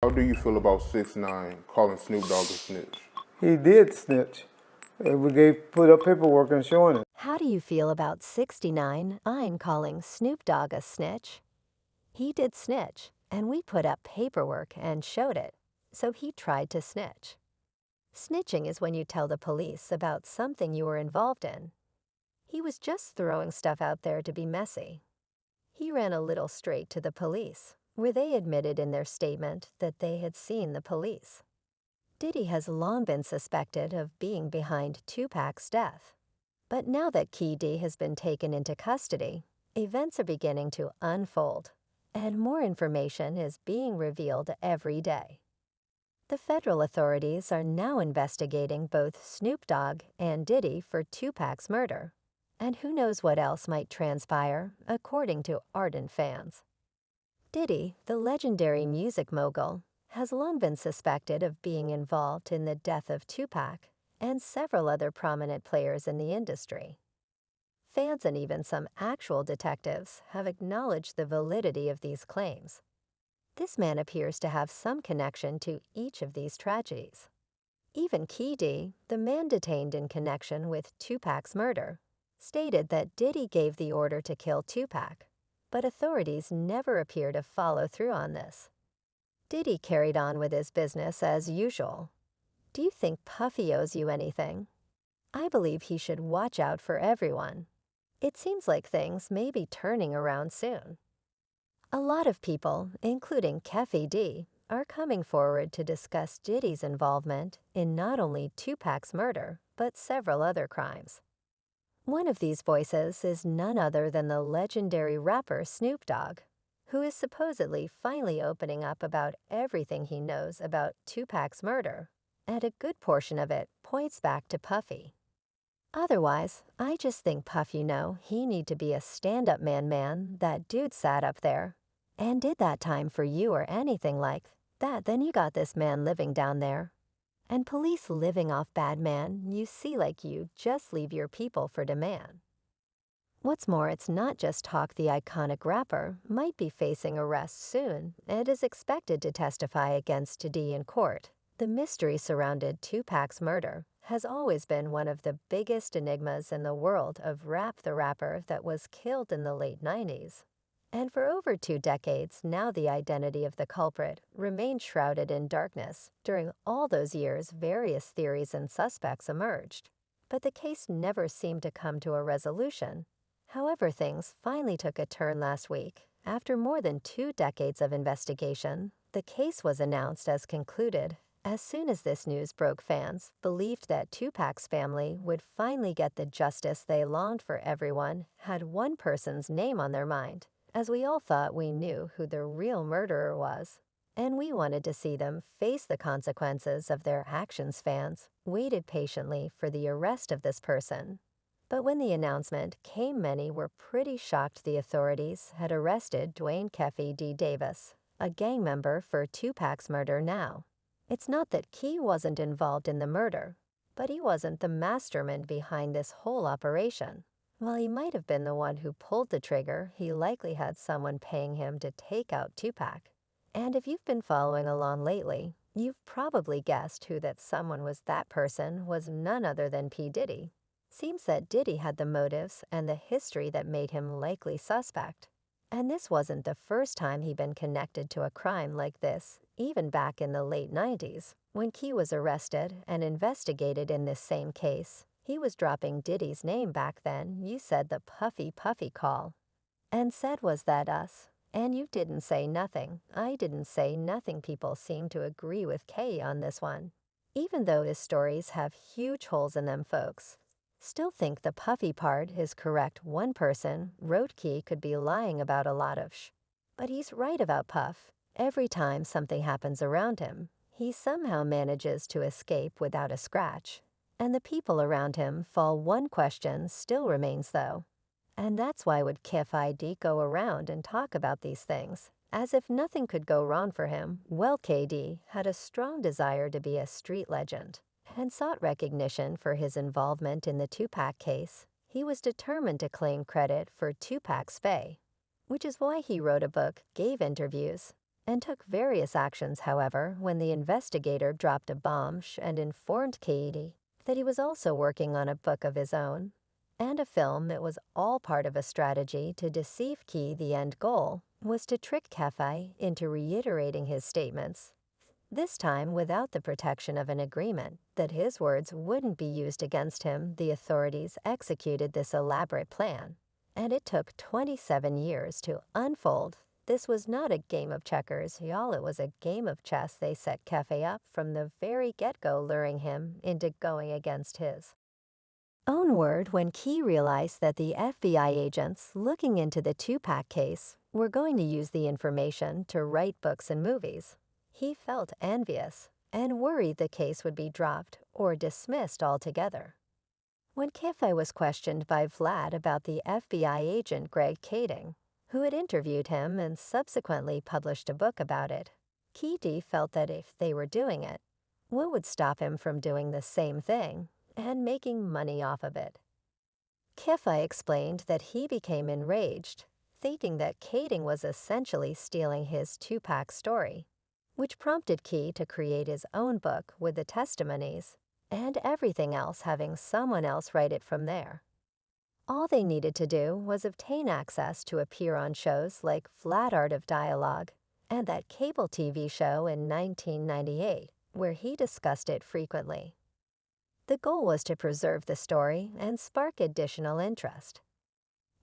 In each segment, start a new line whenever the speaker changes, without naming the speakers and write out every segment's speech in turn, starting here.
How do you feel about 6ix9ine calling Snoop Dogg a snitch?
He did snitch. We put up paperwork and showing it.
How do you feel about 69ine calling Snoop Dogg a snitch? He did snitch, and we put up paperwork and showed it, so he tried to snitch. Snitching is when you tell the police about something you were involved in. He was just throwing stuff out there to be messy. He ran a little straight to the police, where they admitted in their statement that they had seen the police. Diddy has long been suspected of being behind Tupac's death. But now that Key D has been taken into custody, events are beginning to unfold, and more information is being revealed every day. The federal authorities are now investigating both Snoop Dogg and Diddy for Tupac's murder, and who knows what else might transpire, according to ardent fans. Diddy, the legendary music mogul, has long been suspected of being involved in the death of Tupac and several other prominent players in the industry. Fans and even some actual detectives have acknowledged the validity of these claims. This man appears to have some connection to each of these tragedies. Even Key D, the man detained in connection with Tupac's murder, stated that Diddy gave the order to kill Tupac, but authorities never appear to follow through on this. Diddy carried on with his business as usual. Do you think Puffy owes you anything? I believe he should watch out for everyone. It seems like things may be turning around soon. A lot of people, including Keffy D, are coming forward to discuss Diddy's involvement in not only Tupac's murder, but several other crimes. One of these voices is none other than the legendary rapper Snoop Dogg, who is supposedly finally opening up about everything he knows about Tupac's murder, and a good portion of it points back to Puffy. Otherwise, I just think Puffy he need to be a stand-up man, that dude sat up there and did that time for you or anything like that, then you got this man living down there. And police living off bad man, you see like you just leave your people for demand. What's more, it's not just talk the iconic rapper might be facing arrest soon and is expected to testify against D in court. The mystery surrounded Tupac's murder has always been one of the biggest enigmas in the world of Rap the Rapper that was killed in the late 90s. And for over 2 decades, now the identity of the culprit remained shrouded in darkness. During all those years, various theories and suspects emerged, but the case never seemed to come to a resolution. However, things finally took a turn last week. After more than 2 decades of investigation, the case was announced as concluded. As soon as this news broke, fans believed that Tupac's family would finally get the justice they longed for. Everyone had one person's name on their mind, as we all thought we knew who the real murderer was, and we wanted to see them face the consequences of their actions. Fans waited patiently for the arrest of this person. But when the announcement came, many were pretty shocked the authorities had arrested Dwayne Keffy D. Davis, a gang member for Tupac's murder. Now, it's not that Key wasn't involved in the murder, but he wasn't the mastermind behind this whole operation. While he might have been the one who pulled the trigger, he likely had someone paying him to take out Tupac. And if you've been following along lately, you've probably guessed who that someone was. That person was none other than P. Diddy. Seems that Diddy had the motives and the history that made him likely suspect. And this wasn't the first time he'd been connected to a crime like this. Even back in the late 90s, when Key was arrested and investigated in this same case, he was dropping Diddy's name back then. You said the Puffy call. And said, was that us? And you didn't say nothing. I didn't say nothing. People seem to agree with Kay on this one. Even though his stories have huge holes in them, folks still think the Puffy part is correct. One person wrote Key could be lying about a lot of but he's right about Puff. Every time something happens around him, he somehow manages to escape without a scratch. And the people around him fall. One question still remains though. And that's why would Kif ID go around and talk about these things, as if nothing could go wrong for him? Well, KD had a strong desire to be a street legend and sought recognition for his involvement in the Tupac case. He was determined to claim credit for Tupac's fate, which is why he wrote a book, gave interviews, and took various actions, however, when the investigator dropped a bomb and informed Katie that he was also working on a book of his own and a film that was all part of a strategy to deceive Key. The end goal was to trick Kefi into reiterating his statements, this time without the protection of an agreement that his words wouldn't be used against him. The authorities executed this elaborate plan, and it took 27 years to unfold. This was not a game of checkers, y'all, it was a game of chess. They set Kefi up from the very get-go, luring him into going against his own word. When Key realized that the FBI agents looking into the Tupac case were going to use the information to write books and movies, he felt envious and worried the case would be dropped or dismissed altogether. When Kefi was questioned by Vlad about the FBI agent Greg Kading, who had interviewed him and subsequently published a book about it, Keyti felt that if they were doing it, what would stop him from doing the same thing and making money off of it? Kefi explained that he became enraged, thinking that Kading was essentially stealing his Tupac story, which prompted Key to create his own book with the testimonies and everything else, having someone else write it from there. All they needed to do was obtain access to appear on shows like Flat Art of Dialogue and that cable TV show in 1998, where he discussed it frequently. The goal was to preserve the story and spark additional interest.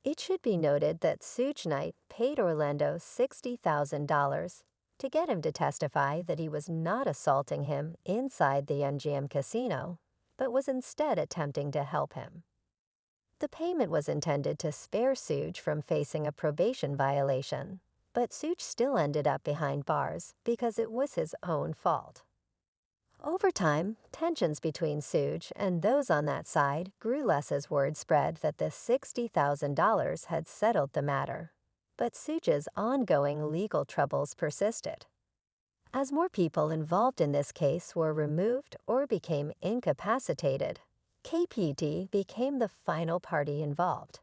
It should be noted that Suge Knight paid Orlando $60,000 to get him to testify that he was not assaulting him inside the MGM casino, but was instead attempting to help him. The payment was intended to spare Suge from facing a probation violation, but Suge still ended up behind bars because it was his own fault. Over time, tensions between Suge and those on that side grew less as word spread that the $60,000 had settled the matter, but Suge's ongoing legal troubles persisted. As more people involved in this case were removed or became incapacitated, KPD became the final party involved.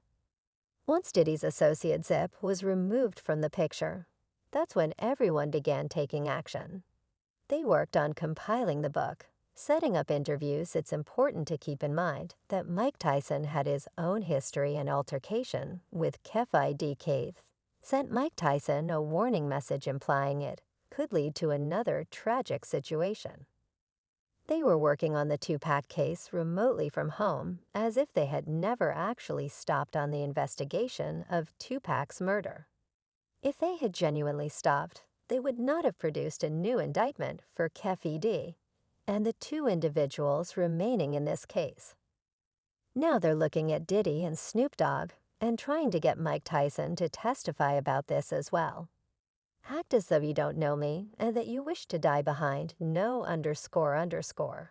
Once Diddy's associate Zip was removed from the picture, that's when everyone began taking action. They worked on compiling the book, setting up interviews. It's important to keep in mind that Mike Tyson had his own history and altercation with Kefi D. Cave, sent Mike Tyson a warning message implying it could lead to another tragic situation. They were working on the Tupac case remotely from home, as if they had never actually stopped on the investigation of Tupac's murder. If they had genuinely stopped, they would not have produced a new indictment for Kefi D and the two individuals remaining in this case. Now they're looking at Diddy and Snoop Dogg and trying to get Mike Tyson to testify about this as well. Act as though you don't know me and that you wish to die behind no __.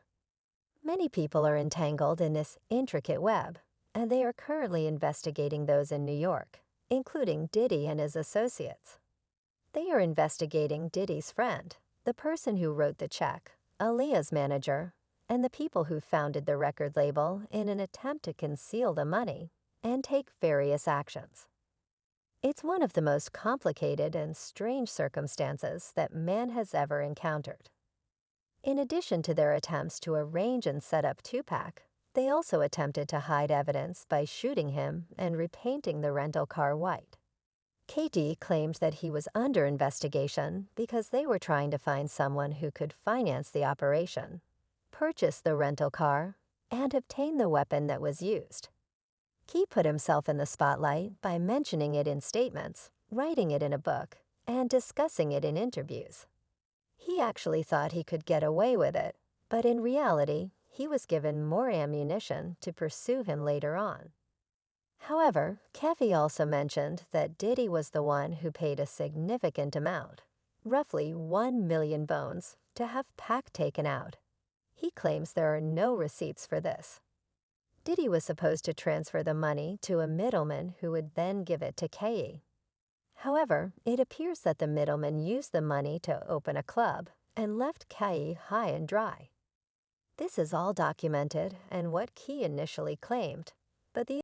Many people are entangled in this intricate web, and they are currently investigating those in New York, including Diddy and his associates. They are investigating Diddy's friend, the person who wrote the check, Aaliyah's manager, and the people who founded the record label in an attempt to conceal the money and take various actions. It's one of the most complicated and strange circumstances that man has ever encountered. In addition to their attempts to arrange and set up Tupac, they also attempted to hide evidence by shooting him and repainting the rental car white. Katie claimed that he was under investigation because they were trying to find someone who could finance the operation, purchase the rental car, and obtain the weapon that was used. Key put himself in the spotlight by mentioning it in statements, writing it in a book, and discussing it in interviews. He actually thought he could get away with it, but in reality, he was given more ammunition to pursue him later on. However, Kefi also mentioned that Diddy was the one who paid a significant amount, roughly 1 million bones, to have Pac taken out. He claims there are no receipts for this. Diddy was supposed to transfer the money to a middleman who would then give it to Kaye. However, it appears that the middleman used the money to open a club and left Kaye high and dry. This is all documented and what Key initially claimed, but the